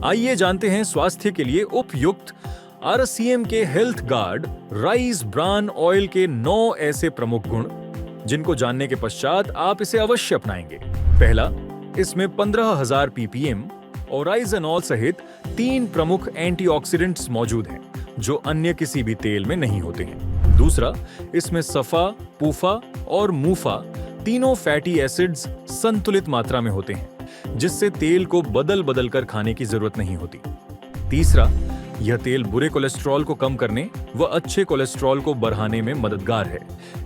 आइए जानते हैं स्वास्थ्य के लिए उपयुक्त आरसीएम के health guard rice bran oil के 9 ऐसे प्रमुख गुण जिनको जानने के पश्चात आप इसे अवश्य अपनाएंगे। पहला, इसमें 15,000 ppm ओराइजनॉल सहित 3 प्रमुख एंटीऑक्सीडेंट्स मौजूद हैं जो अन्य किसी भी तेल में नहीं होते हैं। दूसरा, इसमें सफा, पूफा और मूफा तीनों फैटी एसिड्स संतुलित मात्रा में होते हैं जिससे तेल को बदल बदल कर खाने की जरूरत नहीं होती। तीसरा, यह तेल बुरे कोलेस्ट्रॉल को कम करने व अच्छे कोलेस्ट्रॉल को बढ़ाने में मददगार है,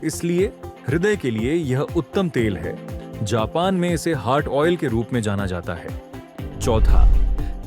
इसलिए हृदय के लिए यह उत्तम तेल है। जापान में इसे हार्ट ऑयल के रूप में जाना जाता है। चौथा,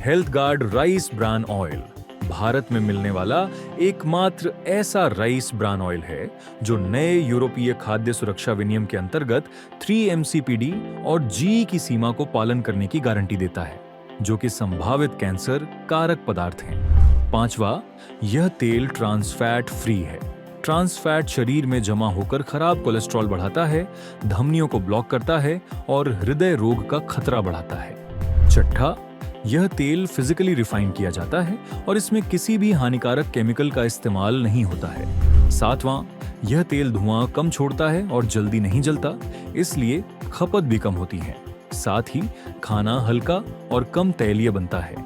health guard rice bran oil Bharat में मिलने वाला एकमात्र ऐसा राइस ब्रान ऑयल है जो नए यूरोपीय खाद्य सुरक्षा विनियम के अंतर्गत 3 MCPD और GE की सीमा को पालन करने की गारंटी देता है, जो कि संभावित कैंसर कारक पदार्थ हैं। पांचवा, यह तेल ट्रांस फैट फ्री है। ट्रांस फैट शरीर में जमा होकर खराब कोलेस्ट्रॉल बढ़ाता है, धमनियों को ब्लॉक करता है और हृदय रोग का खतरा बढ़ाता है। छठा, यह तेल फिजिकली रिफाइन किया जाता है और इसमें किसी भी हानिकारक केमिकल का इस्तेमाल नहीं होता है। सातवां, यह तेल धुआं कम छोड़ता है और जल्दी नहीं जलता, इसलिए खपत भी कम होती है। साथ ही खाना हल्का और कम तैलीय बनता है।